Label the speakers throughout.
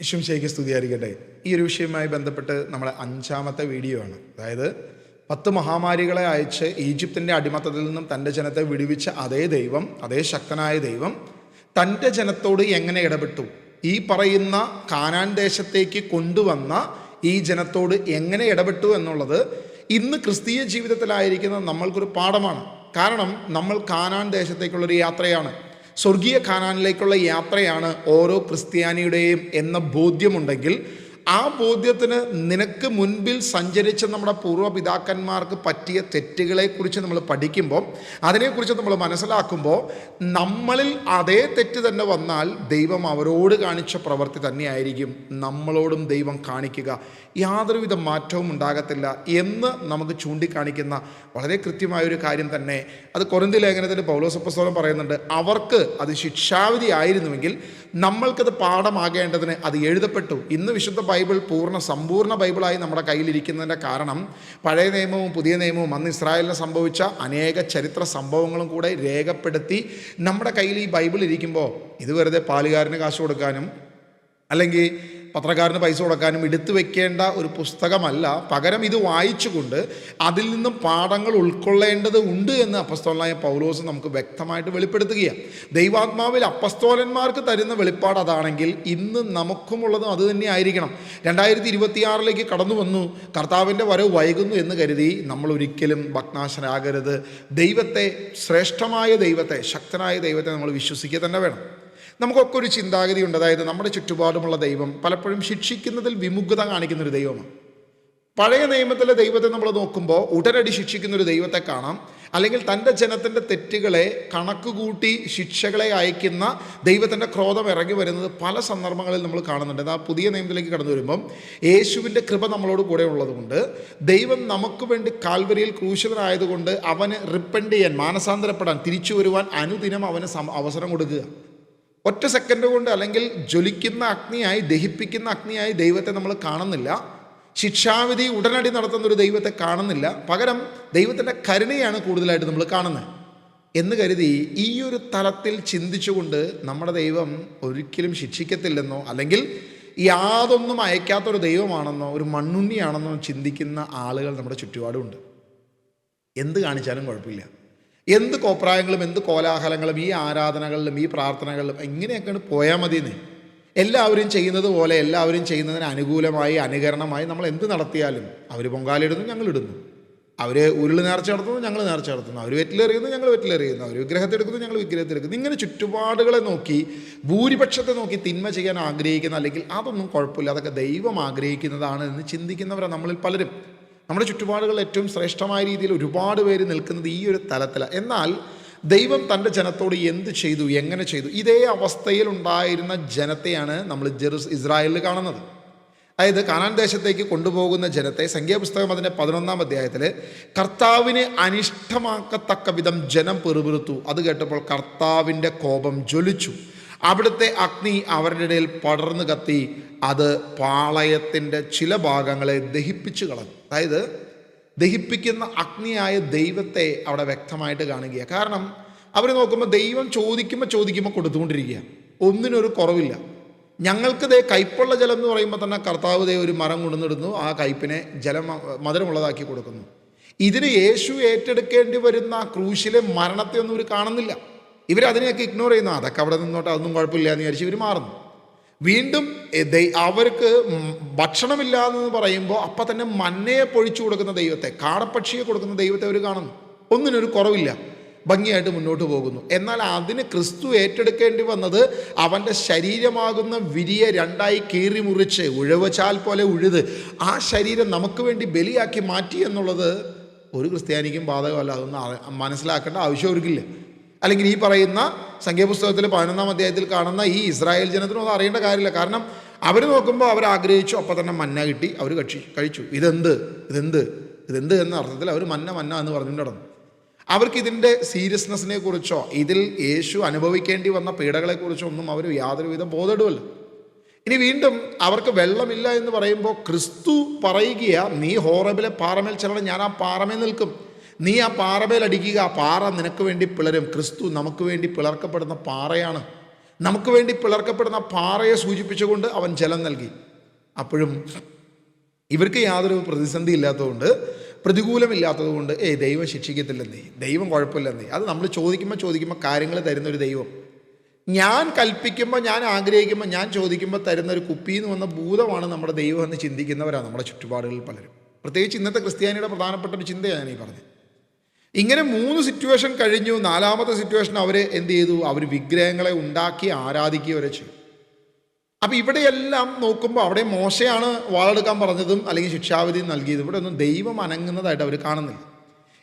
Speaker 1: ഈശോമിശിഹായ്ക്ക് സ്തുതിയായിരിക്കട്ടെ. ഈ ഒരു വിഷയവുമായി ബന്ധപ്പെട്ട് നമ്മളെ 5ാമത്തെ വീഡിയോ ആണ്. അതായത് 10 മഹാമാരികളെ അയച്ച് ഈജിപ്തിൻ്റെ അടിമത്തത്തിൽ നിന്നും തൻ്റെ ജനത്തെ വിടുവിച്ച അതേ ദൈവം, അതേ ശക്തനായ ദൈവം തൻ്റെ ജനത്തോട് എങ്ങനെ ഇടപെട്ടു, ഈ പറയുന്ന കാനാൻ ദേശത്തേക്ക് കൊണ്ടുവന്ന ഈ ജനത്തോട് എങ്ങനെ ഇടപെട്ടു എന്നുള്ളത് ഇന്ന് ക്രിസ്തീയ ജീവിതത്തിലായിരിക്കുന്ന നമ്മൾക്കൊരു പാഠമാണ്. കാരണം നമ്മൾ കാനാൻ ദേശത്തേക്കുള്ളൊരു യാത്രയാണ്, സ്വർഗീയ കാനാനിലേക്കുള്ള യാത്രയാണ് ഓരോ ക്രിസ്ത്യാനിയുടെയും എന്ന ബോധ്യമുണ്ടെങ്കിൽ ആ ബോധ്യത്തിന് നിനക്ക് മുൻപിൽ സഞ്ചരിച്ച നമ്മുടെ പൂർവ്വപിതാക്കന്മാർക്ക് പറ്റിയ തെറ്റുകളെക്കുറിച്ച് നമ്മൾ പഠിക്കുമ്പോൾ, അതിനെക്കുറിച്ച് നമ്മൾ മനസ്സിലാക്കുമ്പോൾ, നമ്മളിൽ അതേ തെറ്റ് തന്നെ വന്നാൽ ദൈവം അവരോട് കാണിച്ച പ്രവൃത്തി തന്നെയായിരിക്കും നമ്മളോടും ദൈവം കാണിക്കുക. യാതൊരുവിധ മാറ്റവും ഉണ്ടാകത്തില്ല എന്ന് നമുക്ക് ചൂണ്ടിക്കാണിക്കുന്ന വളരെ കൃത്യമായൊരു കാര്യം തന്നെ. അത് കൊരിന്ത്യ ലേഖനത്തിൽ പൗലോസ് അപ്പോസ്തലൻ പറയുന്നുണ്ട്, അവർക്ക് അത് ശിക്ഷാവിധി ആയിരുന്നുവെങ്കിൽ നമ്മൾക്കത് പാഠമാകേണ്ടതിന് അത് എഴുതപ്പെട്ടു. ഇന്ന് വിശുദ്ധ ബൈബിൾ സമ്പൂർണ്ണ ബൈബിളായി നമ്മുടെ കയ്യിലിരിക്കുന്നതിൻ്റെ കാരണം പഴയ നിയമവും പുതിയ നിയമവും അന്ന് ഇസ്രായേലിന് സംഭവിച്ച അനേക ചരിത്ര സംഭവങ്ങളും കൂടെ രേഖപ്പെടുത്തി നമ്മുടെ കയ്യിൽ ഈ ബൈബിൾ ഇരിക്കുമ്പോൾ ഇത് വെറുതെ പാലുകാരന് കാശ് കൊടുക്കാനും അല്ലെങ്കിൽ പത്രക്കാരന് പൈസ കൊടുക്കാനും എടുത്തു വെക്കേണ്ട ഒരു പുസ്തകമല്ല. പകരം ഇത് വായിച്ചുകൊണ്ട് അതിൽ നിന്നും പാഠങ്ങൾ ഉൾക്കൊള്ളേണ്ടത് ഉണ്ട് എന്ന് അപ്പസ്തോലനായ പൗലോസ് നമുക്ക് വ്യക്തമായിട്ട് വെളിപ്പെടുത്തുകയാണ്. ദൈവാത്മാവിൽ അപ്പസ്തോലന്മാർക്ക് തരുന്ന വെളിപ്പാട് അതാണെങ്കിൽ ഇന്ന് നമുക്കുമുള്ളതും അത് തന്നെ ആയിരിക്കണം. 2026 കടന്നു വന്നു, കർത്താവിൻ്റെ വരവ് വൈകുന്നു എന്ന് കരുതി നമ്മൾ ഒരിക്കലും ഭഗ്നാശരാകരുത്. ദൈവത്തെ, ശ്രേഷ്ഠമായ ദൈവത്തെ, ശക്തനായ ദൈവത്തെ നമ്മൾ വിശ്വസിക്കുക തന്നെ വേണം. നമുക്കൊക്കെ ഒരു ചിന്താഗതിയുണ്ട്, അതായത് നമ്മുടെ ചുറ്റുപാടുമുള്ള ദൈവം പലപ്പോഴും ശിക്ഷിക്കുന്നതിൽ വിമുഖത കാണിക്കുന്നൊരു ദൈവമാണ്. പഴയ നിയമത്തിലെ ദൈവത്തെ നമ്മൾ നോക്കുമ്പോൾ ഉടനടി ശിക്ഷിക്കുന്നൊരു ദൈവത്തെ കാണാം, അല്ലെങ്കിൽ തൻ്റെ ജനത്തിൻ്റെ തെറ്റുകളെ കണക്കുകൂട്ടി ശിക്ഷകളെ അയക്കുന്ന ദൈവത്തിൻ്റെ ക്രോധം ഇറങ്ങി വരുന്നത് പല സന്ദർഭങ്ങളിൽ നമ്മൾ കാണുന്നുണ്ട്. എന്നാൽ പുതിയ നിയമത്തിലേക്ക് കടന്നു വരുമ്പം യേശുവിൻ്റെ കൃപ നമ്മളോട് കൂടെ ഉള്ളതുകൊണ്ട്, ദൈവം നമുക്ക് വേണ്ടി കാൽവരിയിൽ ക്രൂശിതനായതുകൊണ്ട് അവന് റിപ്പൻഡ് ചെയ്യാൻ, മാനസാന്തരപ്പെടാൻ, തിരിച്ചു വരുവാൻ അനുദിനം അവന് അവസരം കൊടുക്കുക. ഒറ്റ സെക്കൻഡ് കൊണ്ട് അല്ലെങ്കിൽ ജ്വലിക്കുന്ന അഗ്നിയായി, ദഹിപ്പിക്കുന്ന അഗ്നിയായി ദൈവത്തെ നമ്മൾ കാണുന്നില്ല. ശിക്ഷാവിധി ഉടനടി നടത്തുന്ന ഒരു ദൈവത്തെ കാണുന്നില്ല. പകരം ദൈവത്തിൻ്റെ കരുണയാണ് കൂടുതലായിട്ട് നമ്മൾ കാണുന്നത് എന്ന് കരുതി ഈ ഒരു തലത്തിൽ ചിന്തിച്ചുകൊണ്ട് നമ്മുടെ ദൈവം ഒരിക്കലും ശിക്ഷിക്കത്തില്ലെന്നോ അല്ലെങ്കിൽ യാതൊന്നും അയക്കാത്തൊരു ദൈവമാണെന്നോ ഒരു മണ്ണുണ്ണിയാണെന്നോ ചിന്തിക്കുന്ന ആളുകൾ നമ്മുടെ ചുറ്റുപാടുമുണ്ട്. എന്ത് കാണിച്ചാലും കുഴപ്പമില്ല, എന്ത് കോപ്രായങ്ങളും എന്ത് കോലാഹലങ്ങളും ഈ ആരാധനകളിലും ഈ പ്രാർത്ഥനകളിലും ഇങ്ങനെയൊക്കെയാണ് പോയാൽ മതിയെന്ന്. എല്ലാവരും ചെയ്യുന്നത് പോലെ, എല്ലാവരും ചെയ്യുന്നതിന് അനുകൂലമായി അനുകരണമായി നമ്മൾ എന്ത് നടത്തിയാലും, അവർ പൊങ്കാലിടുന്നു ഞങ്ങളിടുന്നു, അവർ ഉരുൾ നേർച്ച നടത്തുന്നു ഞങ്ങൾ നേർച്ച നടത്തുന്നു, അവർ വെറ്റിലെറിയുന്നു ഞങ്ങൾ വെറ്റിലെറിയുന്നു, അവർ വിഗ്രഹത്തെടുക്കുന്നു ഞങ്ങൾ വിഗ്രഹത്തെടുക്കുന്നു. ഇങ്ങനെ ചുറ്റുപാടുകളെ നോക്കി, ഭൂരിപക്ഷത്തെ നോക്കി തിന്മ ചെയ്യാൻ ആഗ്രഹിക്കുന്ന, അല്ലെങ്കിൽ അതൊന്നും കുഴപ്പമില്ല, അതൊക്കെ ദൈവം ആഗ്രഹിക്കുന്നതാണ് എന്ന് ചിന്തിക്കുന്നവരാണ് നമ്മളിൽ പലരും. നമ്മുടെ ചുറ്റുപാടുകളിൽ ഏറ്റവും ശ്രേഷ്ഠമായ രീതിയിൽ ഒരുപാട് പേര് നിൽക്കുന്നത് ഈ ഒരു തലത്തിലാണ്. എന്നാൽ ദൈവം തൻ്റെ ജനത്തോട് എന്ത് ചെയ്തു, എങ്ങനെ ചെയ്തു? ഇതേ അവസ്ഥയിൽ ഉണ്ടായിരുന്ന ജനത്തെയാണ് നമ്മൾ ഇസ്രായേലിൽ കാണുന്നത്. അതായത് കാനാൻ ദേശത്തേക്ക് കൊണ്ടുപോകുന്ന ജനത്തെ സംഖ്യാപുസ്തകം അതിൻ്റെ 11-ാം അധ്യായത്തിൽ കർത്താവിന് അനിഷ്ടമാക്കത്തക്ക വിധം ജനം പെറുപിറുത്തു. അത് കേട്ടപ്പോൾ കർത്താവിൻ്റെ കോപം ജ്വലിച്ചു, അവിടുത്തെ അഗ്നി അവരുടെ ഇടയിൽ പടർന്നു കത്തി, അത് പാളയത്തിൻ്റെ ചില ഭാഗങ്ങളെ ദഹിപ്പിച്ചു കളഞ്ഞു. അതായത് ദഹിപ്പിക്കുന്ന അഗ്നിയായ ദൈവത്തെ അവിടെ വ്യക്തമായിട്ട് കാണുകയാണ്. കാരണം അവർ നോക്കുമ്പോൾ ദൈവം ചോദിക്കുമ്പോൾ കൊടുത്തുകൊണ്ടിരിക്കുക, ഒന്നിനൊരു കുറവില്ല. ഞങ്ങൾക്ക് കയ്പുള്ള ജലം എന്ന് പറയുമ്പോൾ തന്നെ കർത്താവ് ഒരു മരം കൊണ്ടുവന്നിടുന്നു, ആ കയ്പിനെ ജലം മധുരമുള്ളതാക്കി കൊടുക്കുന്നു. ഇതിന് യേശു ഏറ്റെടുക്കേണ്ടി വരുന്ന ക്രൂശിലെ മരണത്തെ ഒന്നും ഇവർ കാണുന്നില്ല. ഇവരതിനെയൊക്കെ ഇഗ്നോർ ചെയ്യുന്നു, അതൊക്കെ അവിടെ നിന്നോട്ട്, അതൊന്നും കുഴപ്പമില്ല എന്ന് വിചാരിച്ച് ഇവർ മാറുന്നു. വീണ്ടും അവർക്ക് ഭക്ഷണമില്ലാന്ന് പറയുമ്പോൾ അപ്പം തന്നെ മന്നയെ പൊഴിച്ചു കൊടുക്കുന്ന ദൈവത്തെ, കാടപ്പക്ഷിയെ കൊടുക്കുന്ന ദൈവത്തെ അവർ കാണുന്നു. ഒന്നിനൊരു കുറവില്ല, ഭംഗിയായിട്ട് മുന്നോട്ട് പോകുന്നു. എന്നാൽ അതിന് ക്രിസ്തു ഏറ്റെടുക്കേണ്ടി വന്നത് അവൻ്റെ ശരീരമാകുന്ന വിരിയെ 2ആയി കീറി മുറിച്ച് ഉഴവച്ചാൽ പോലെ ഉഴുത് ആ ശരീരം നമുക്ക് വേണ്ടി ബലിയാക്കി മാറ്റി എന്നുള്ളത് ഒരു ക്രിസ്ത്യാനിക്കും ബാധകമല്ല. അതൊന്നും മനസ്സിലാക്കേണ്ട ആവശ്യം അവർക്കില്ല. അല്ലെങ്കിൽ ഈ പറയുന്ന സംഖ്യാപുസ്തകത്തിൽ 11-ാം അധ്യായത്തിൽ കാണുന്ന ഈ ഇസ്രായേൽ ജനത്തിനും അത് അറിയേണ്ട കാര്യമില്ല. കാരണം അവർ നോക്കുമ്പോൾ അവർ ആഗ്രഹിച്ചു, അപ്പം തന്നെ മന്ന കിട്ടി, അവർ കഴിച്ചു. ഇതെന്ത് എന്ന അർത്ഥത്തിൽ അവർ മന്ന എന്ന് പറഞ്ഞിട്ട് നടന്നു. അവർക്ക് ഇതിൻ്റെ സീരിയസ്നെസ്സിനെ കുറിച്ചോ ഇതിൽ യേശു അനുഭവിക്കേണ്ടി വന്ന പീഡകളെക്കുറിച്ചോ ഒന്നും അവർ യാതൊരുവിധ ബോധമില്ല. ഇനി വീണ്ടും അവർക്ക് വെള്ളമില്ല എന്ന് പറയുമ്പോൾ ക്രിസ്തു പറയുകയാ, നീ ഹോറബിലെ പാറമേൽ ചെല്ലണം, ഞാൻ ആ പാറമേൽ നിൽക്കും, നീ ആ പാറമേൽ അടിക്കുക, ആ പാറ നിനക്ക് വേണ്ടി പിളരും. ക്രിസ്തു നമുക്ക് വേണ്ടി പിളർക്കപ്പെടുന്ന പാറയാണ്. നമുക്ക് വേണ്ടി പിളർക്കപ്പെടുന്ന പാറയെ സൂചിപ്പിച്ചുകൊണ്ട് അവൻ ജലം നൽകി. അപ്പോഴും ഇവർക്ക് യാതൊരു പ്രതിസന്ധി ഇല്ലാത്തതുകൊണ്ട്, പ്രതികൂലമില്ലാത്തതുകൊണ്ട് ദൈവം ശിക്ഷിക്കത്തില്ലെന്നേ, ദൈവം കുഴപ്പമില്ലെന്നേ. അത് നമ്മൾ ചോദിക്കുമ്പോൾ കാര്യങ്ങൾ തരുന്നൊരു ദൈവം. ഞാൻ കൽപ്പിക്കുമ്പോൾ, ഞാൻ ആഗ്രഹിക്കുമ്പോൾ, ഞാൻ ചോദിക്കുമ്പോൾ തരുന്ന ഒരു കുപ്പിയിൽ നിന്ന് വന്ന ഭൂതമാണ് നമ്മുടെ ദൈവം എന്ന് ചിന്തിക്കുന്നവരാണ് നമ്മുടെ ചുറ്റുപാടുകളിൽ പലരും. പ്രത്യേകിച്ച് ഇന്നത്തെ ക്രിസ്ത്യാനിയുടെ പ്രധാനപ്പെട്ട ഒരു ചിന്തയാണ് ഈ പറഞ്ഞത്. ഇങ്ങനെ 3 സിറ്റുവേഷൻ കഴിഞ്ഞു. 4ാമത്തെ സിറ്റുവേഷൻ അവർ എന്ത് ചെയ്തു? അവർ വിഗ്രഹങ്ങളെ ഉണ്ടാക്കി ആരാധിക്കുകവരെ ചെയ്തു. അപ്പം ഇവിടെയെല്ലാം നോക്കുമ്പോൾ അവിടെ മോശയാണ് വാളെടുക്കാൻ പറഞ്ഞതും അല്ലെങ്കിൽ ശിക്ഷാവിധി നൽകിയതും. ഇവിടെ ഒന്നും ദൈവം അനങ്ങുന്നതായിട്ട് അവർ കാണുന്നില്ല.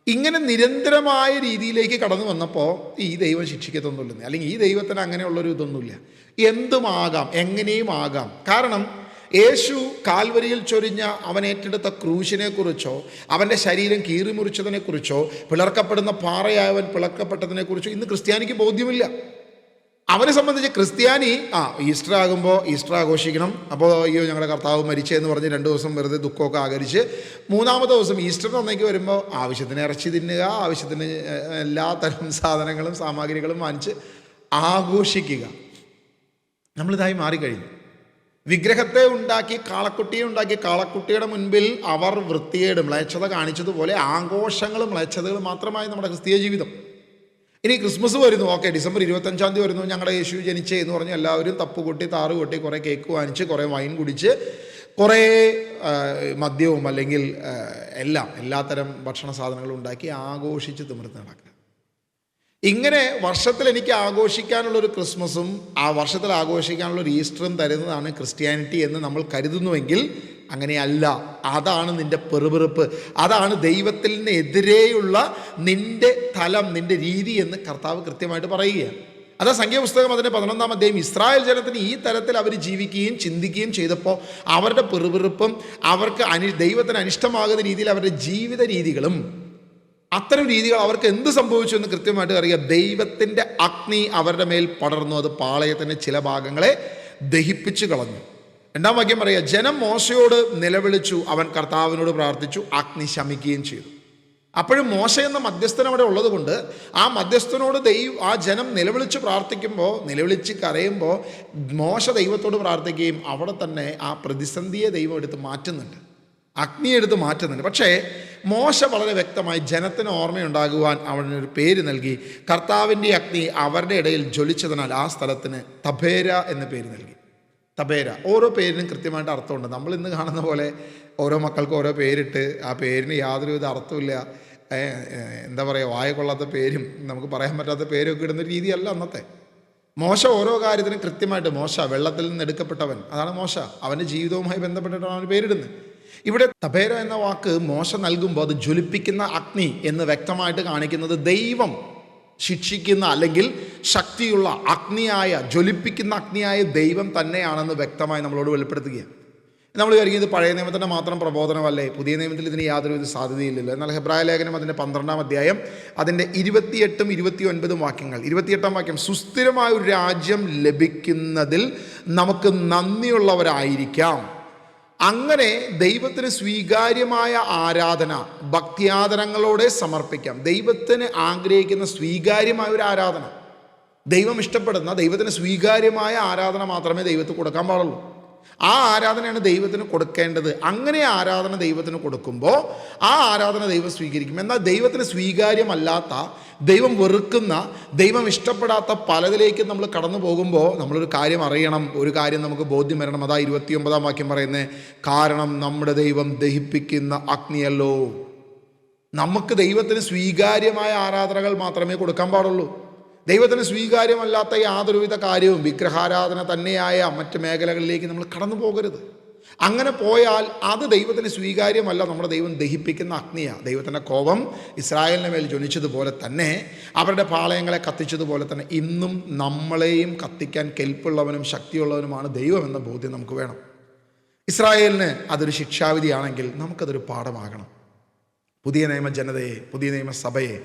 Speaker 1: ഇങ്ങനെ നിരന്തരമായ രീതിയിലേക്ക് കടന്നു വന്നപ്പോൾ ഈ ദൈവം ശിക്ഷിക്കത്തൊന്നുമില്ലെന്ന്, അല്ലെങ്കിൽ ഈ ദൈവത്തിന് അങ്ങനെയുള്ളൊരു ഇതൊന്നുമില്ല. എന്തുമാകാം, എങ്ങനെയും ആകാം. കാരണം യേശു കാൽവരിയിൽ ചൊരിഞ്ഞ അവൻ ഏറ്റെടുത്ത ക്രൂശിനെക്കുറിച്ചോ, അവൻ്റെ ശരീരം കീറിമുറിച്ചതിനെക്കുറിച്ചോ, പിളർക്കപ്പെടുന്ന പാറയായവൻ പിളർക്കപ്പെട്ടതിനെക്കുറിച്ചോ ഇന്ന് ക്രിസ്ത്യാനിക്ക് ബോധ്യമില്ല. അവനെ സംബന്ധിച്ച് ക്രിസ്ത്യാനി ഈസ്റ്റർ ആകുമ്പോൾ ഈസ്റ്റർ ആഘോഷിക്കണം, അപ്പോൾ അയ്യോ ഞങ്ങളുടെ കർത്താവ് മരിച്ചതെന്ന് പറഞ്ഞ് 2 ദിവസം വെറുതെ ദുഃഖമൊക്കെ ആചരിച്ച് 3ാമത്തെ ദിവസം ഈസ്റ്റർ അന്നേക്ക് വരുമ്പോൾ ആവശ്യത്തിന് ഇറച്ചി തിന്നുക, ആവശ്യത്തിന് എല്ലാ തരം സാധനങ്ങളും സാമഗ്രികളും വാങ്ങിച്ച് ആഘോഷിക്കുക. നമ്മളിതായി മാറിക്കഴിഞ്ഞു. വിഗ്രഹത്തെ ഉണ്ടാക്കി, കാളക്കുട്ടിയെ ഉണ്ടാക്കി, കാളക്കുട്ടിയുടെ മുൻപിൽ അവർ വൃത്തികേട് മ്ലേച്ഛത കാണിച്ചതുപോലെ ആഘോഷങ്ങളും മ്ലേച്ഛതകളും മാത്രമായി നമ്മുടെ ക്രിസ്തീയ ജീവിതം. ഇനി ക്രിസ്മസ് വരുന്നു, ഡിസംബർ 25 വരുന്നു, ഞങ്ങളുടെ യേശു ജനിച്ചേ എന്ന് പറഞ്ഞ് എല്ലാവരും തപ്പ് കൊട്ടി, താറ് കൊട്ടി, കുറേ കേക്ക് വാങ്ങിച്ച്, കുറേ വൈൻ കുടിച്ച്, കുറേ മദ്യവും അല്ലെങ്കിൽ എല്ലാത്തരം ഭക്ഷണ സാധനങ്ങളും ഉണ്ടാക്കി ആഘോഷിച്ച് തിമിർത്ത് നടക്കുക. ഇങ്ങനെ വർഷത്തിൽ എനിക്ക് ആഘോഷിക്കാനുള്ളൊരു ക്രിസ്മസും ആ വർഷത്തിൽ ആഘോഷിക്കാനുള്ളൊരു ഈസ്റ്ററും തരുന്നതാണ് ക്രിസ്ത്യാനിറ്റി എന്ന് നമ്മൾ കരുതുന്നുവെങ്കിൽ അങ്ങനെയല്ല. അതാണ് നിൻ്റെ പെറുപെറുപ്പ്, അതാണ് ദൈവത്തിനെതിരെയുള്ള നിൻ്റെ തലം, നിൻ്റെ രീതി എന്ന് കർത്താവ് കൃത്യമായിട്ട് പറയുകയാണ്. അതാ സംഖ്യാപുസ്തകം അതിൻ്റെ 11ാം അധ്യായം. ഇസ്രായേൽ ജനത്തിന് ഈ തരത്തിൽ അവർ ജീവിക്കുകയും ചിന്തിക്കുകയും ചെയ്തപ്പോൾ അവരുടെ പെറുപെറുപ്പും അവർക്ക് ദൈവത്തിന് അനിഷ്ടമാകുന്ന രീതിയിൽ അവരുടെ ജീവിത രീതികളും, അത്തരം രീതികൾ അവർക്ക് എന്ത് സംഭവിച്ചു എന്ന് കൃത്യമായിട്ട് അറിയാം. ദൈവത്തിൻ്റെ അഗ്നി അവരുടെ മേൽ പടർന്നു, അത് പാളയത്തിൻ്റെ ചില ഭാഗങ്ങളെ ദഹിപ്പിച്ചു കളഞ്ഞു. 2ാം വാക്യം പറയുക, ജനം മോശയോട് നിലവിളിച്ചു, അവൻ കർത്താവിനോട് പ്രാർത്ഥിച്ചു, അഗ്നി ശമിക്കുകയും ചെയ്തു. അപ്പോഴും മോശ എന്ന മധ്യസ്ഥൻ അവിടെ ഉള്ളത് കൊണ്ട് ആ മധ്യസ്ഥനോട് ആ ജനം നിലവിളിച്ച് പ്രാർത്ഥിക്കുമ്പോൾ, നിലവിളിച്ച് കരയുമ്പോൾ മോശ ദൈവത്തോട് പ്രാർത്ഥിക്കുകയും അവിടെ തന്നെ ആ പ്രതിസന്ധിയെ ദൈവം എടുത്ത് മാറ്റുന്നുണ്ട്, അഗ്നിയെ എടുത്ത് മാറ്റുന്നുണ്ട്. പക്ഷേ മോശ വളരെ വ്യക്തമായി ജനത്തിന് ഓർമ്മയുണ്ടാകുവാൻ അവനൊരു പേര് നൽകി. കർത്താവിൻ്റെ അഗ്നി അവരുടെ ഇടയിൽ ജ്വലിച്ചതിനാൽ ആ സ്ഥലത്തിന് തബേര എന്ന പേര് നൽകി. തബേര, ഓരോ പേരിനും കൃത്യമായിട്ട് അർത്ഥമുണ്ട്. നമ്മൾ ഇന്ന് കാണുന്ന പോലെ ഓരോ മക്കൾക്ക് ഓരോ പേരിട്ട് ആ പേരിന് യാതൊരുവിധ അർത്ഥമില്ല, എന്താ പറയുക, വായ കൊള്ളാത്ത പേരും നമുക്ക് പറയാൻ പറ്റാത്ത പേരും ഒക്കെ ഇടുന്ന രീതിയല്ല അന്നത്തെ. മോശ ഓരോ കാര്യത്തിനും കൃത്യമായിട്ട്, മോശ വെള്ളത്തിൽ നിന്ന് എടുക്കപ്പെട്ടവൻ, അതാണ് മോശ, അവൻ്റെ ജീവിതവുമായി ബന്ധപ്പെട്ടിട്ടാണ് അവന് പേരിടുന്നത്. ഇവിടെ തബേര എന്ന വാക്ക് മോശ നൽകുമ്പോൾ അത് ജ്വലിപ്പിക്കുന്ന അഗ്നി എന്ന് വ്യക്തമായിട്ട് കാണിക്കുന്നത് ദൈവം ശിക്ഷിക്കുന്ന അല്ലെങ്കിൽ ശക്തിയുള്ള അഗ്നിയായ, ജ്വലിപ്പിക്കുന്ന അഗ്നിയായ ദൈവം തന്നെയാണെന്ന് വ്യക്തമായി നമ്മളോട് വെളിപ്പെടുത്തുകയാണ്. നമ്മൾ വിചാരിക്കും ഇത് പഴയ നിയമത്തിൻ്റെ മാത്രം പ്രബോധനമല്ലേ, പുതിയ നിയമത്തിൽ ഇതിന് യാതൊരുവിധ സാധ്യതയില്ലല്ലോ. എന്നാൽ ഹെബ്രായ ലേഖനം അതിൻ്റെ 12ാം അധ്യായം അതിൻ്റെ 28ഉം 29ഉം വാക്യങ്ങൾ. 28ാം വാക്യം, സുസ്ഥിരമായ ഒരു രാജ്യം ലഭിക്കുന്നതിൽ നമുക്ക് നന്ദിയുള്ളവരായിരിക്കാം. അങ്ങനെ ദൈവത്തിന് സ്വീകാര്യമായ ആരാധന ഭക്തിയാദരങ്ങളോടെ സമർപ്പിക്കാം. ദൈവത്തിന് ആഗ്രഹിക്കുന്ന സ്വീകാര്യമായ ഒരു ആരാധന, ദൈവം ഇഷ്ടപ്പെടുന്ന ദൈവത്തിന് സ്വീകാര്യമായ ആരാധന മാത്രമേ ദൈവത്തിന് കൊടുക്കാൻ പാടുള്ളൂ. ആ ആരാധനയാണ് ദൈവത്തിന് കൊടുക്കേണ്ടത്. അങ്ങനെ ആരാധന ദൈവത്തിന് കൊടുക്കുമ്പോൾ ആ ആരാധന ദൈവം സ്വീകരിക്കും. എന്നാൽ ദൈവത്തിന് സ്വീകാര്യമല്ലാത്ത, ദൈവം വെറുക്കുന്ന, ദൈവം ഇഷ്ടപ്പെടാത്ത പലതിലേക്ക് നമ്മൾ കടന്നു പോകുമ്പോൾ നമ്മളൊരു കാര്യം അറിയണം, ഒരു കാര്യം നമുക്ക് ബോധ്യം വരണം. അതാ 29ാം വാക്യം പറയുന്നത്, കാരണം നമ്മുടെ ദൈവം ദഹിപ്പിക്കുന്ന അഗ്നിയല്ലോ. നമുക്ക് ദൈവത്തിന് സ്വീകാര്യമായ ആരാധനകൾ മാത്രമേ കൊടുക്കാൻ പാടുള്ളൂ. ദൈവത്തിന് സ്വീകാര്യമല്ലാത്ത യാതൊരുവിധ കാര്യവും, വിഗ്രഹാരാധന തന്നെയായ മറ്റ് മേഖലകളിലേക്ക് നമ്മൾ കടന്നു പോകരുത്. അങ്ങനെ പോയാൽ അത് ദൈവത്തിന് സ്വീകാര്യമല്ല. നമ്മുടെ ദൈവം ദഹിപ്പിക്കുന്ന അഗ്നിയാണ്. ദൈവത്തിൻ്റെ കോപം ഇസ്രായേലിൻ്റെ മേൽ ജ്വലിച്ചതുപോലെ തന്നെ, അവരുടെ പാളയങ്ങളെ കത്തിച്ചതുപോലെ തന്നെ ഇന്നും നമ്മളെയും കത്തിക്കാൻ കെൽപ്പുള്ളവനും ശക്തിയുള്ളവനുമാണ് ദൈവം എന്ന ബോധ്യം നമുക്ക് വേണം. ഇസ്രായേലിന് അതൊരു ശിക്ഷാവിധിയാണെങ്കിൽ നമുക്കതൊരു പാഠമാകണം. പുതിയ നിയമ ജനതയെ, പുതിയ നിയമ സഭയെ,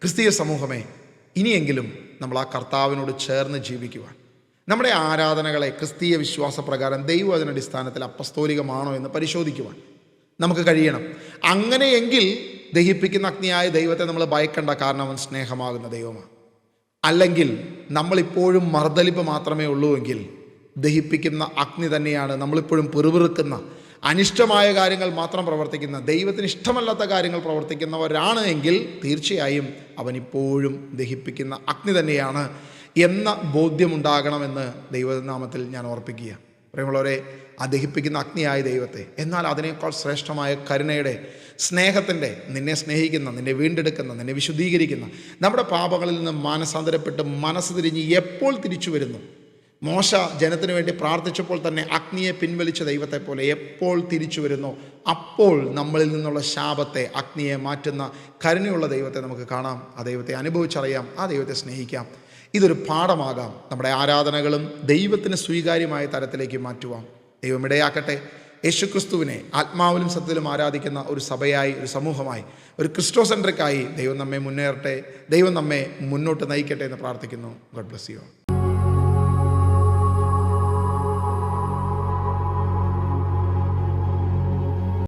Speaker 1: ക്രിസ്തീയ സമൂഹമേ, ഇനിയെങ്കിലും നമ്മൾ ആ കർത്താവിനോട് ചേർന്ന് ജീവിക്കുവാൻ, നമ്മുടെ ആരാധനകളെ ക്രിസ്തീയ വിശ്വാസപ്രകാരം ദൈവവചനാടിസ്ഥാനത്തിൽ അപ്പസ്തോലികമാണോ എന്ന് പരിശോധിക്കുവാൻ നമുക്ക് കഴിയണം. അങ്ങനെയെങ്കിൽ ദഹിപ്പിക്കുന്ന അഗ്നിയായ ദൈവത്തെ നമ്മൾ ഭയക്കണ്ട, കാരണം അവൻ സ്നേഹമാകുന്ന ദൈവമാണ്. അല്ലെങ്കിൽ നമ്മളിപ്പോഴും മറുതലിപ്പ് മാത്രമേ ഉള്ളൂവെങ്കിൽ ദഹിപ്പിക്കുന്ന അഗ്നി തന്നെയാണ് നമ്മളിപ്പോഴും പിറുപിറുക്കുന്ന, അനിഷ്ടമായ കാര്യങ്ങൾ മാത്രം പ്രവർത്തിക്കുന്ന, ദൈവത്തിന് ഇഷ്ടമല്ലാത്ത കാര്യങ്ങൾ പ്രവർത്തിക്കുന്നവരാണ് എങ്കിൽ തീർച്ചയായും അവനിപ്പോഴും ദഹിപ്പിക്കുന്ന അഗ്നി തന്നെയാണ് എന്ന ബോധ്യമുണ്ടാകണമെന്ന് ദൈവനാമത്തിൽ ഞാൻ ഓർപ്പിക്കുക. പ്രിയമുള്ളവരെ, ആ ദഹിപ്പിക്കുന്ന അഗ്നിയായ ദൈവത്തെ, എന്നാൽ അതിനേക്കാൾ ശ്രേഷ്ഠമായ കരുണയുടെ, സ്നേഹത്തിൻ്റെ, നിന്നെ സ്നേഹിക്കുന്ന, നിന്നെ വീണ്ടെടുക്കുന്ന, നിന്നെ വിശുദ്ധീകരിക്കുന്ന, നമ്മുടെ പാപങ്ങളിൽ നിന്ന് മാനസാന്തരപ്പെട്ട് മനസ്സ് തിരിഞ്ഞ് എപ്പോൾ തിരിച്ചു വരുന്നു, മോശ ജനത്തിനു വേണ്ടി പ്രാർത്ഥിച്ചപ്പോൾ തന്നെ അഗ്നിയെ പിൻവലിച്ച ദൈവത്തെ പോലെ എപ്പോൾ തിരിച്ചു വരുന്നു, അപ്പോൾ നമ്മളിൽ നിന്നുള്ള ശാപത്തെ, അഗ്നിയെ മാറ്റുന്ന കരുണയുള്ള ദൈവത്തെ നമുക്ക് കാണാം. ആ ദൈവത്തെ അനുഭവിച്ചറിയാം, ആ ദൈവത്തെ സ്നേഹിക്കാം. ഇതൊരു പാഠമാകാം. നമ്മുടെ ആരാധനകളും ദൈവത്തിന് സ്വീകാര്യമായ തരത്തിലേക്ക് മാറ്റുവാം. ദൈവം ഇടയാക്കട്ടെ. യേശുക്രിസ്തുവിനെ ആത്മാവിലും സത്യത്തിലും ആരാധിക്കുന്ന ഒരു സഭയായി, ഒരു സമൂഹമായി, ഒരു ക്രിസ്റ്റോസെൻട്രിക്കായി ദൈവം നമ്മെ മുന്നേറട്ടെ. ദൈവം നമ്മെ മുന്നോട്ട് നയിക്കട്ടെ എന്ന് പ്രാർത്ഥിക്കുന്നു. God bless you.